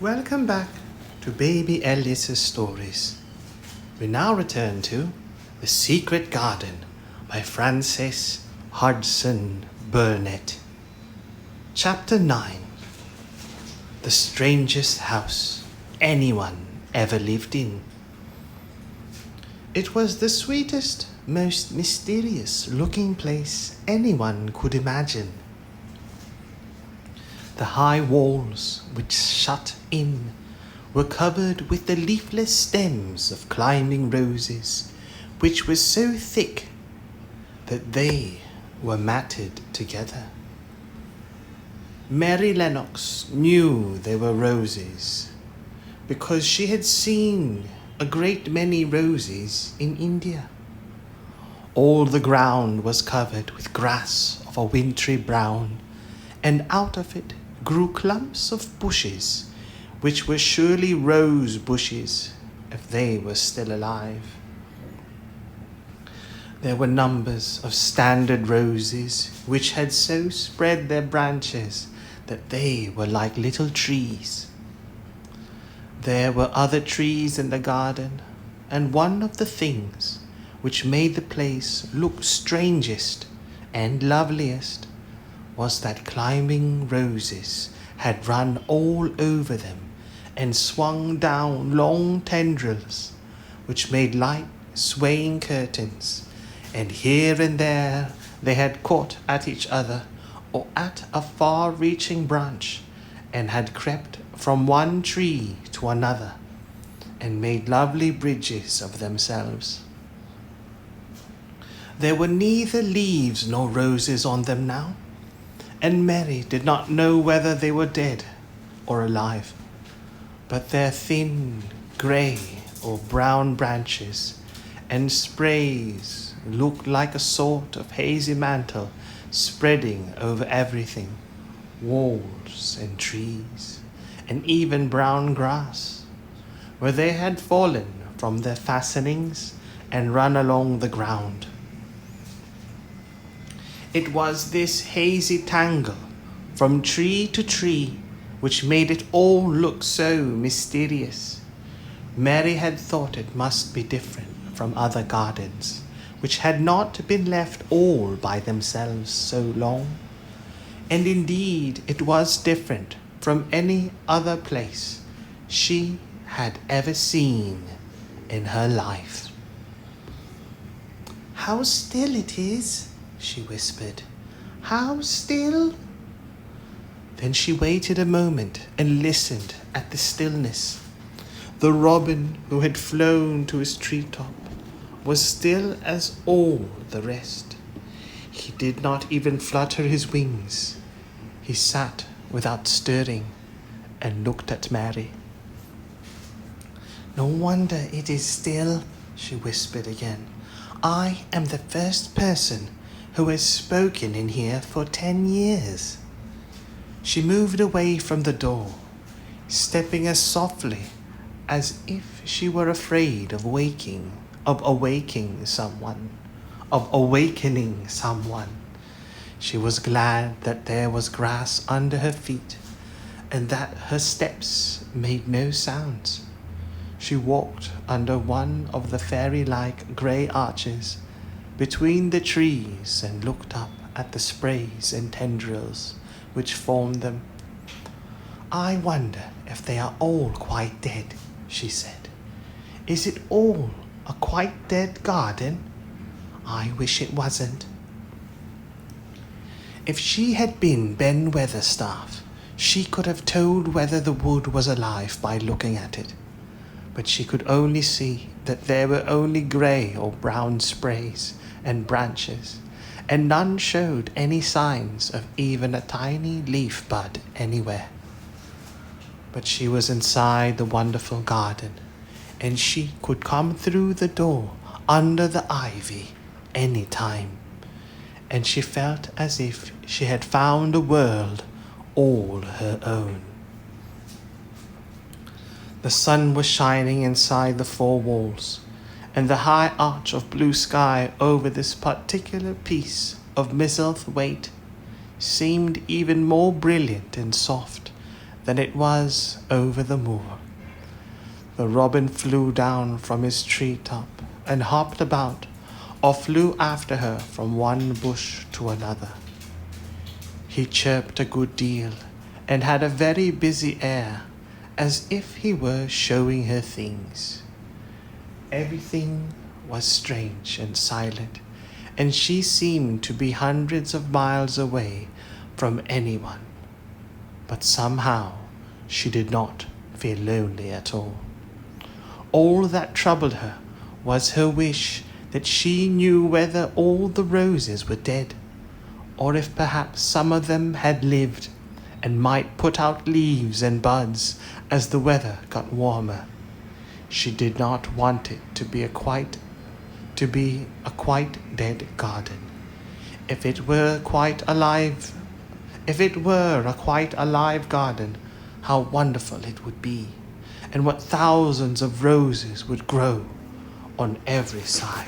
Welcome back to Baby Ellis's stories. We now return to The Secret Garden by Frances Hodgson Burnett. Chapter 9. The strangest house anyone ever lived in. It was the sweetest, most mysterious looking place anyone could imagine. The high walls which shut in were covered with the leafless stems of climbing roses, which were so thick that they were matted together. Mary Lennox knew they were roses because she had seen a great many roses in India. All the ground was covered with grass of a wintry brown, and out of it grew clumps of bushes, which were surely rose bushes if they were still alive. There were numbers of standard roses which had so spread their branches that they were like little trees. There were other trees in the garden, and one of the things which made the place look strangest and loveliest was that climbing roses had run all over them and swung down long tendrils which made light swaying curtains, and here and there they had caught at each other or at a far-reaching branch and had crept from one tree to another and made lovely bridges of themselves. There were neither leaves nor roses on them now, and Mary did not know whether they were dead or alive, but their thin grey or brown branches and sprays looked like a sort of hazy mantle spreading over everything, walls and trees, and even brown grass, where they had fallen from their fastenings and run along the ground. It was this hazy tangle from tree to tree which made it all look so mysterious. Mary had thought it must be different from other gardens, which had not been left all by themselves so long. And indeed it was different from any other place she had ever seen in her life. "How still it is," she whispered. "How still?" Then she waited a moment and listened at the stillness. The robin who had flown to his treetop was still as all the rest. He did not even flutter his wings. He sat without stirring and looked at Mary. "No wonder it is still," she whispered again. "I am the first person who has spoken in here for 10 years. She moved away from the door, stepping as softly as if she were afraid of awakening someone. She was glad that there was grass under her feet and that her steps made no sounds. She walked under one of the fairy-like grey arches between the trees and looked up at the sprays and tendrils which formed them. "I wonder if they are all quite dead," she said. "Is it all a quite dead garden? I wish it wasn't." If she had been Ben Weatherstaff, she could have told whether the wood was alive by looking at it, but she could only see that there were only grey or brown sprays and branches, and none showed any signs of even a tiny leaf bud anywhere. But she was inside the wonderful garden, and she could come through the door under the ivy any time, and she felt as if she had found a world all her own. The sun was shining inside the four walls, and the high arch of blue sky over this particular piece of Misselthwaite seemed even more brilliant and soft than it was over the moor. The robin flew down from his treetop and hopped about, or flew after her from one bush to another. He chirped a good deal and had a very busy air, as if he were showing her things. Everything was strange and silent, and she seemed to be hundreds of miles away from anyone. But somehow she did not feel lonely at all. All that troubled her was her wish that she knew whether all the roses were dead, or if perhaps some of them had lived and might put out leaves and buds as the weather got warmer. She did not want it to be a quite dead garden. If it were a quite alive garden, how wonderful it would be, and what thousands of roses would grow on every side.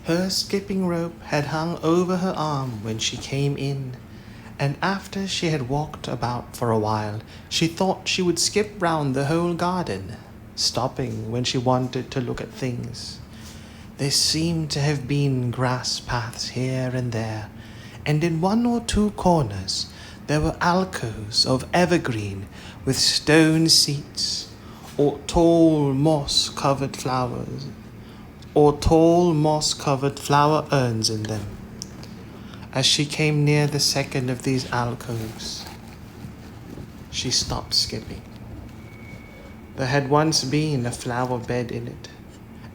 Her skipping rope had hung over her arm when she came in, and after she had walked about for a while, she thought she would skip round the whole garden, stopping when she wanted to look at things. There seemed to have been grass paths here and there, and in one or two corners there were alcoves of evergreen with stone seats, or tall moss-covered flower urns in them. As she came near the second of these alcoves, she stopped skipping. There had once been a flower bed in it,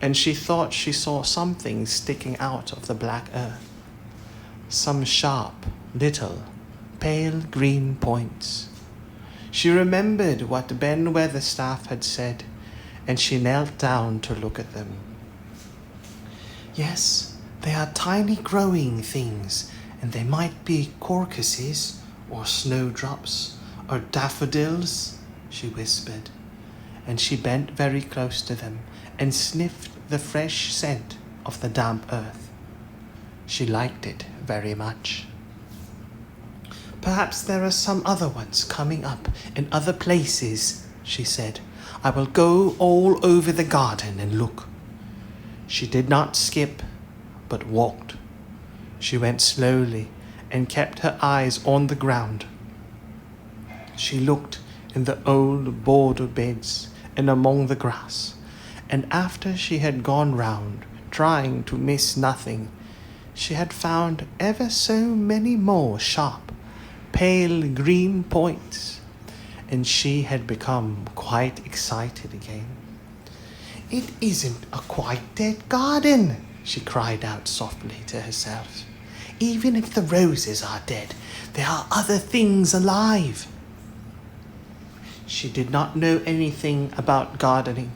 and she thought she saw something sticking out of the black earth. Some sharp, little, pale green points. She remembered what Ben Weatherstaff had said, and she knelt down to look at them. Yes, they are tiny growing things, and they might be crocuses, or snowdrops, or daffodils, she whispered, and she bent very close to them and sniffed the fresh scent of the damp earth. She liked it very much. Perhaps there are some other ones coming up in other places, she said. I will go all over the garden and look. She did not skip, but walked. She went slowly and kept her eyes on the ground. She looked in the old border beds and among the grass, and after she had gone round, trying to miss nothing, she had found ever so many more sharp, pale green points, and she had become quite excited again. It isn't a quite dead garden, she cried out softly to herself. Even if the roses are dead, there are other things alive. She did not know anything about gardening,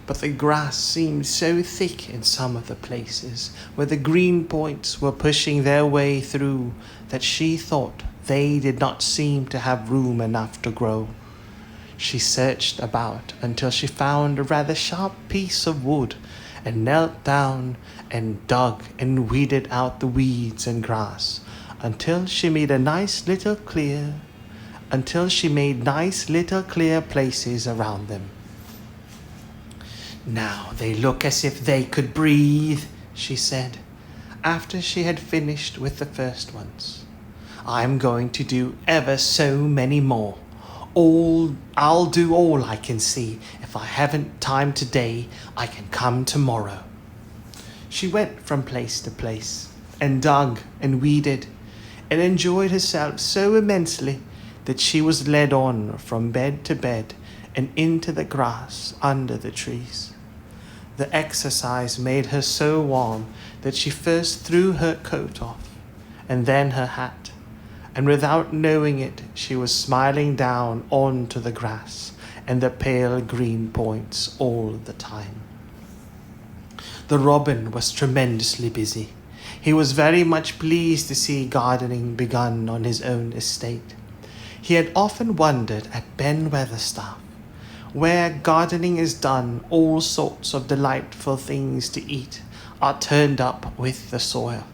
but the grass seemed so thick in some of the places where the green points were pushing their way through that she thought they did not seem to have room enough to grow. She searched about until she found a rather sharp piece of wood and knelt down and dug and weeded out the weeds and grass until she made nice little clear places around them. Now they look as if they could breathe, she said, after she had finished with the first ones. I'm going to do ever so many more. I'll do all I can see. If I haven't time today, I can come tomorrow. She went from place to place and dug and weeded and enjoyed herself so immensely that she was led on from bed to bed and into the grass under the trees. The exercise made her so warm that she first threw her coat off and then her hat, and without knowing it, she was smiling down onto the grass and the pale green points all the time. The robin was tremendously busy. He was very much pleased to see gardening begun on his own estate. He had often wondered at Ben Weatherstaff. Where gardening is done, all sorts of delightful things to eat are turned up with the soil.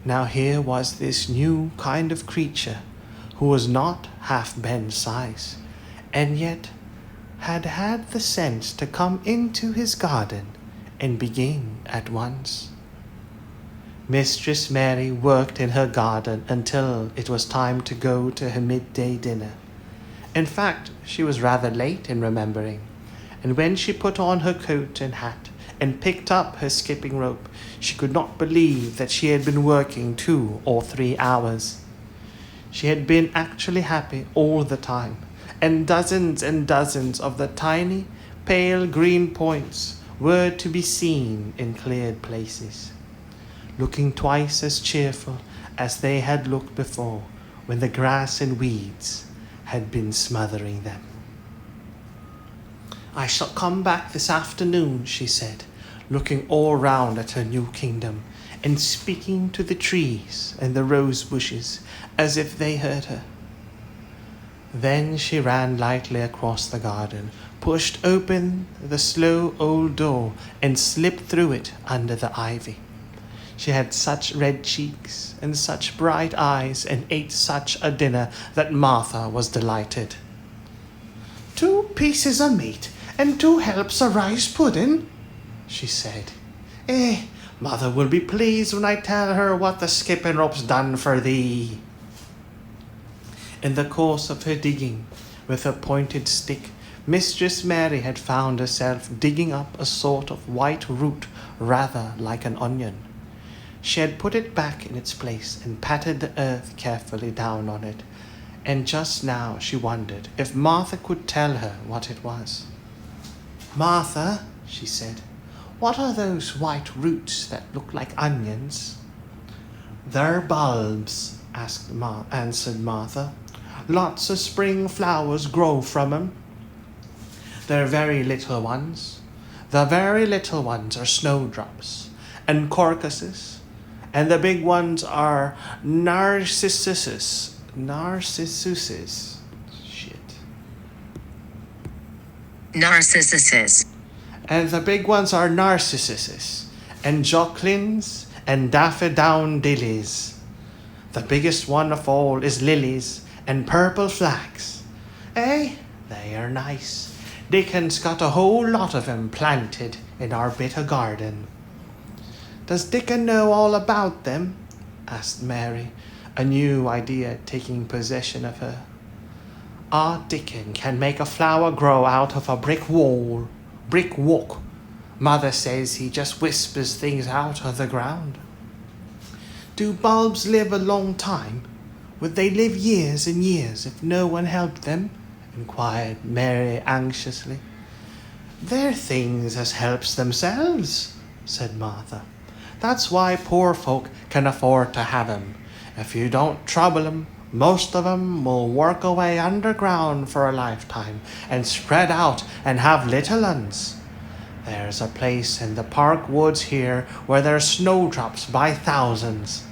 Now here was this new kind of creature who was not half Ben's size, and yet had had the sense to come into his garden and begin at once. Mistress Mary worked in her garden until it was time to go to her midday dinner. In fact, she was rather late in remembering, and when she put on her coat and hat and picked up her skipping rope, she could not believe that she had been working 2 or 3 hours. She had been actually happy all the time, and dozens of the tiny, pale green points were to be seen in cleared places, looking twice as cheerful as they had looked before when the grass and weeds had been smothering them. "I shall come back this afternoon," she said, looking all round at her new kingdom and speaking to the trees and the rose bushes as if they heard her. Then she ran lightly across the garden, pushed open the slow old door, and slipped through it under the ivy. She had such red cheeks and such bright eyes and ate such a dinner that Martha was delighted. "2 pieces of meat and 2 helps of rice pudding," she said. Mother will be pleased when I tell her what the skipping rope's done for thee." In the course of her digging with her pointed stick, Mistress Mary had found herself digging up a sort of white root rather like an onion. She had put it back in its place and patted the earth carefully down on it, and just now she wondered if Martha could tell her what it was. "Martha," she said, "what are those white roots that look like onions?" "They're bulbs," answered Martha. "Lots of spring flowers grow from 'em. They're very little ones. The very little ones are snowdrops and crocuses, and the big ones are narcissuses. Narcissuses. And the big ones are narcissuses, and jacquelines, and daffodillies. The biggest one of all is lilies and purple flags. They are nice. Dickon's got a whole lot of 'em planted in our bit of garden." "Does Dickon know all about them?" asked Mary, a new idea taking possession of her. "Our Dickon can make a flower grow out of a brick walk. Mother says he just whispers things out of the ground." "Do bulbs live a long time? Would they live years and years if no one helped them?" inquired Mary anxiously. "They're things as helps themselves," said Martha. "That's why poor folk can afford to have 'em. If you don't trouble 'em, most of 'em will work away underground for a lifetime and spread out and have little uns. There's a place in the park woods here where there's snowdrops by thousands.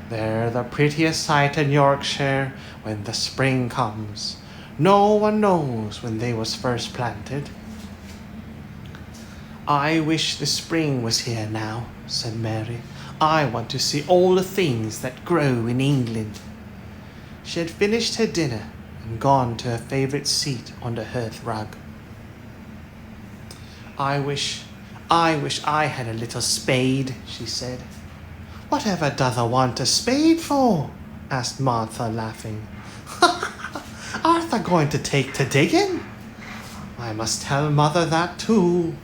They're the prettiest sight in Yorkshire when the spring comes. No one knows when they was first planted." "I wish the spring was here now," said Mary. "I want to see all the things that grow in England." She had finished her dinner and gone to her favourite seat on the hearth rug. I wish I had a little spade," she said. "Whatever doth I want a spade for?" asked Martha, laughing. "Art thou going to take to digging? I must tell Mother that too."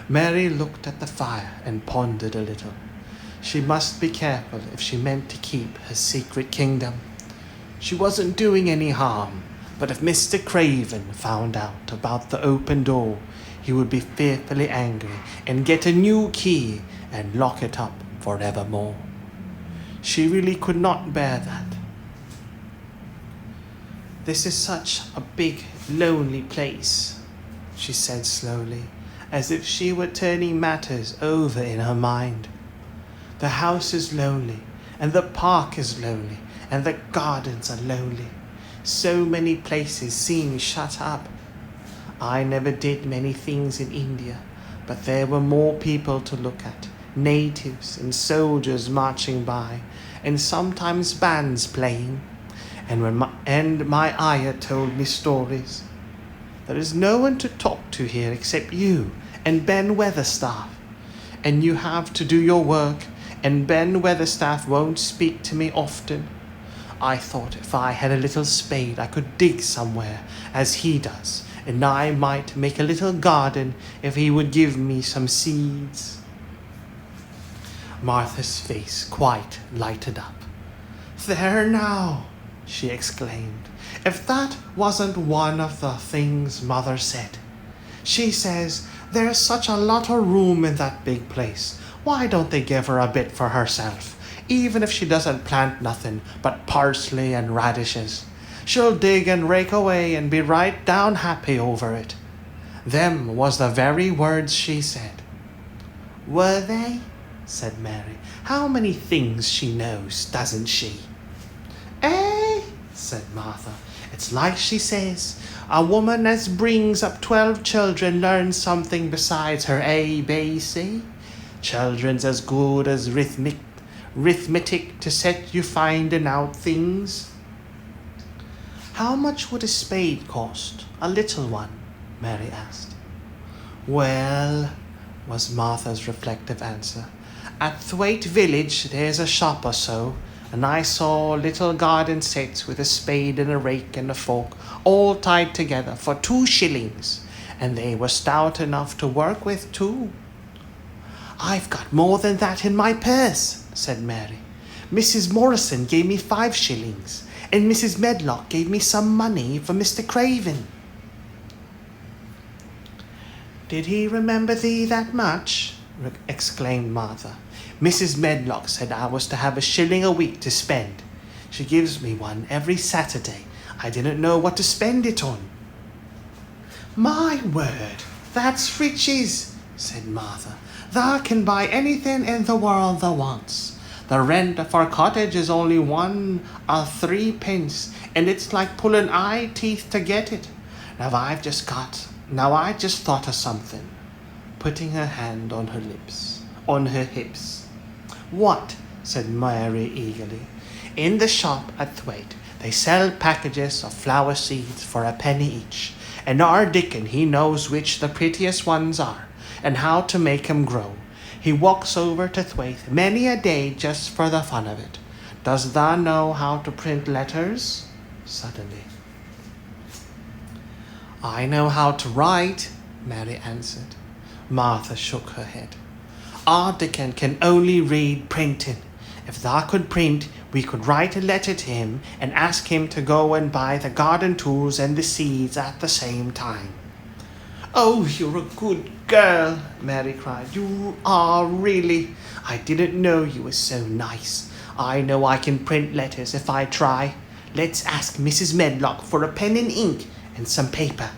Mary looked at the fire and pondered a little. She must be careful if she meant to keep her secret kingdom. She wasn't doing any harm, but if Mr. Craven found out about the open door, he would be fearfully angry and get a new key and lock it up forevermore. She really could not bear that. "This is such a big, lonely place," she said slowly, as if she were turning matters over in her mind. "The house is lonely, and the park is lonely, and the gardens are lonely. So many places seem shut up. I never did many things in India, but there were more people to look at, natives and soldiers marching by, and sometimes bands playing. and my ayah told me stories. There is no one to talk to here except you and Ben Weatherstaff. And you have to do your work, and Ben Weatherstaff won't speak to me often. I thought if I had a little spade I could dig somewhere, as he does, and I might make a little garden if he would give me some seeds. Martha's face quite lighted up. There now, she exclaimed. If that wasn't one of the things Mother said. She says there's such a lot of room in that big place. Why don't they give her a bit for herself? Even if she doesn't plant nothing but parsley and radishes. She'll dig and rake away and be right down happy over it. Them was the very words she said. Were they? Said Mary. How many things she knows, doesn't she? Eh? Said Martha. It's like she says, a woman as brings up 12 children learns something besides her A, B, C. Children's as good as arithmetic to set you finding out things. How much would a spade cost? A little one? Mary asked. Well, was Martha's reflective answer, at Thwaite village there's a shop or so, and I saw little garden sets with a spade and a rake and a fork all tied together for 2 shillings, and they were stout enough to work with too. I've got more than that in my purse, said Mary. Mrs. Morrison gave me 5 shillings, and Mrs. Medlock gave me some money for Mr. Craven. Did he remember thee that much? Exclaimed Martha. Mrs. Medlock said I was to have a shilling a week to spend. She gives me one every Saturday. I didn't know what to spend it on. My word, that's riches, said Martha. Thou can buy anything in the world thou wants. The rent of our cottage is only 1 or 3 pence, and it's like pulling eye teeth to get it. Now I just thought of something, putting her hand on her hips. What? Said Mary eagerly. In the shop at Thwaite, they sell packages of flower seeds for a penny each, and our Dickon, he knows which the prettiest ones are, and how to make 'em grow. He walks over to Thwaite many a day just for the fun of it. Does thou know how to print letters? Suddenly. I know how to write, Mary answered. Martha shook her head. Our Dickon can only read printing. If thou could print, we could write a letter to him and ask him to go and buy the garden tools and the seeds at the same time. Oh, you're a good girl, Mary cried. You are really. I didn't know you were so nice. I know I can print letters if I try. Let's ask Mrs. Medlock for a pen and ink and some paper.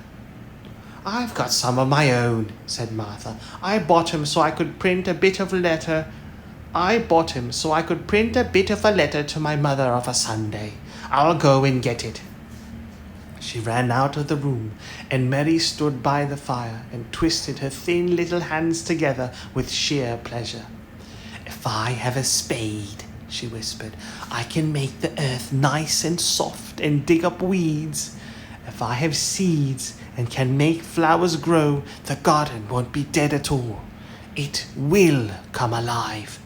I've got some of my own, said Martha. I bought 'em so I could print a bit of a letter to my mother of a Sunday. I'll go and get it. She ran out of the room, and Mary stood by the fire and twisted her thin little hands together with sheer pleasure. If I have a spade, she whispered, I can make the earth nice and soft and dig up weeds. If I have seeds and can make flowers grow, the garden won't be dead at all. It will come alive.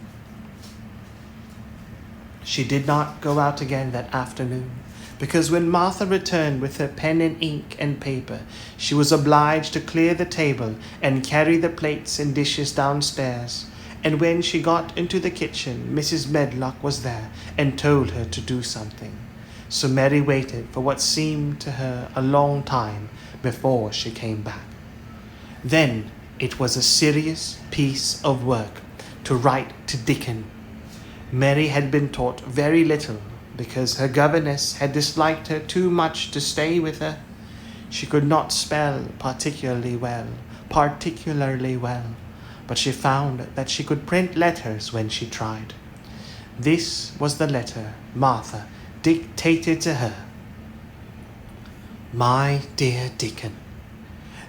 She did not go out again that afternoon, because when Martha returned with her pen and ink and paper, she was obliged to clear the table and carry the plates and dishes downstairs. And when she got into the kitchen, Mrs. Medlock was there and told her to do something. So Mary waited for what seemed to her a long time before she came back. Then it was a serious piece of work to write to Dickon. Mary had been taught very little because her governess had disliked her too much to stay with her. She could not spell particularly well, but she found that she could print letters when she tried. This was the letter Martha dictated to her. My dear Dickon,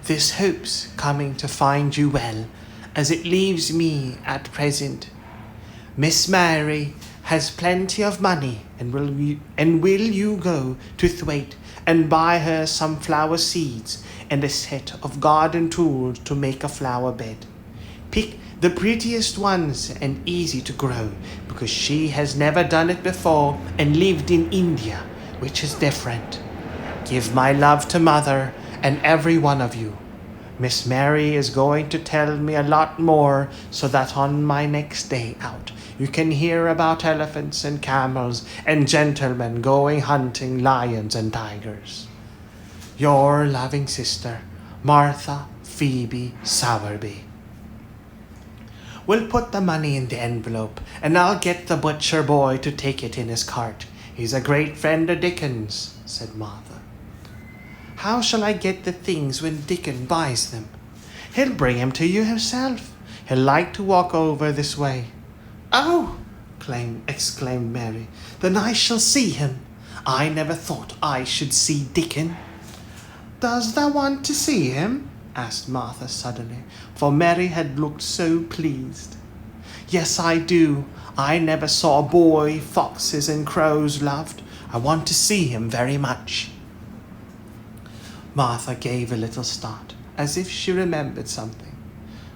this hopes coming to find you well, as it leaves me at present. Miss Mary has plenty of money, and will you go to Thwaite and buy her some flower seeds and a set of garden tools to make a flower bed. Pick the prettiest ones and easy to grow, because she has never done it before and lived in India, which is different. Give my love to Mother and every one of you. Miss Mary is going to tell me a lot more, so that on my next day out you can hear about elephants and camels and gentlemen going hunting lions and tigers. Your loving sister, Martha Phoebe Sowerby. We'll put the money in the envelope, and I'll get the butcher boy to take it in his cart. He's a great friend of Dickon's, said Martha. How shall I get the things when Dickon buys them? He'll bring 'em to you himself. He'll like to walk over this way. Oh, exclaimed Mary, then I shall see him. I never thought I should see Dickon. Does thou want to see him? Asked Martha suddenly, for Mary had looked so pleased. Yes, I do. I never saw a boy foxes and crows loved. I want to see him very much. Martha gave a little start, as if she remembered something.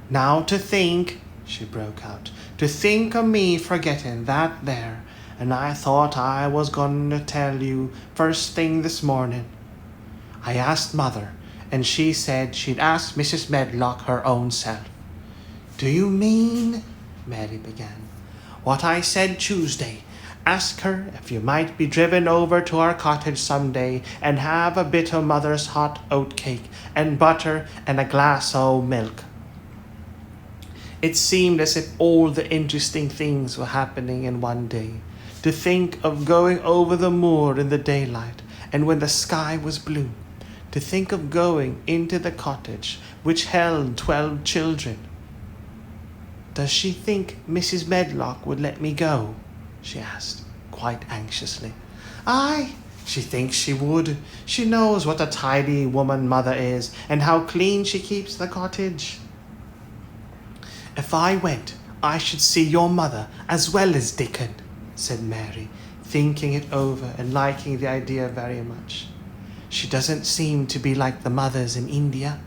Now to think, she broke out, to think of me forgetting that there, and I thought I was going to tell you first thing this morning. I asked Mother, and she said she'd ask Mrs. Medlock her own self. Do you mean, Mary began, what I said Tuesday? Ask her if you might be driven over to our cottage some day and have a bit of Mother's hot oat cake and butter and a glass o' milk. It seemed as if all the interesting things were happening in one day. To think of going over the moor in the daylight and when the sky was blue. To think of going into the cottage which held 12 children. Does she think Mrs. Medlock would let me go? She asked, quite anxiously. Aye, she thinks she would. She knows what a tidy woman Mother is and how clean she keeps the cottage. If I went, I should see your mother as well as Dickon, said Mary, thinking it over and liking the idea very much. She doesn't seem to be like the mothers in India.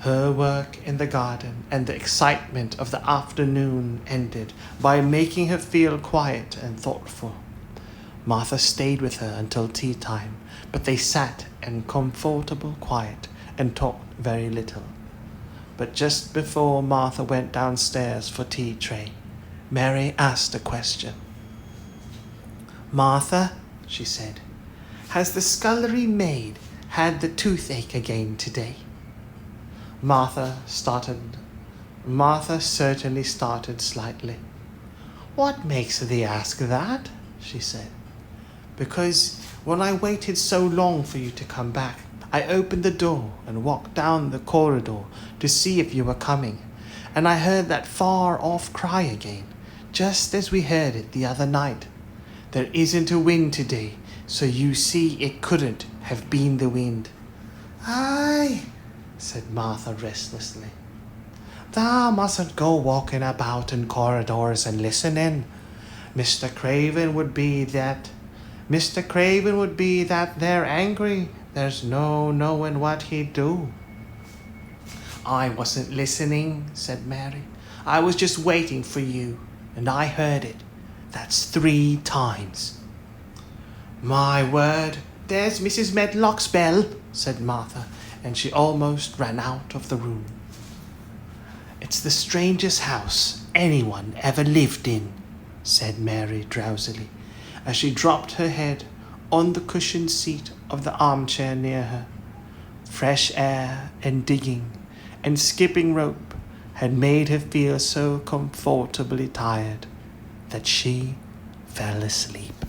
Her work in the garden and the excitement of the afternoon ended by making her feel quiet and thoughtful. Martha stayed with her until tea time, but they sat in comfortable quiet and talked very little. But just before Martha went downstairs for tea tray, Mary asked a question. Martha, she said, has the scullery maid had the toothache again today? Martha certainly started slightly. What makes thee ask that? She said. Because when I waited so long for you to come back, I opened the door and walked down the corridor to see if you were coming, and I heard that far-off cry again, just as we heard it the other night. There isn't a wind today, so you see it couldn't have been the wind. Aye, said Martha restlessly. Thou mustn't go walking about in corridors and listening. Mr. Craven would be that they're angry. There's no knowing what he'd do. I wasn't listening, said Mary. I was just waiting for you, and I heard it. That's 3 times. My word, there's Mrs. Medlock's bell, said Martha, and she almost ran out of the room. It's the strangest house anyone ever lived in, said Mary drowsily, as she dropped her head on the cushioned seat of the armchair near her. Fresh air and digging and skipping rope had made her feel so comfortably tired that she fell asleep.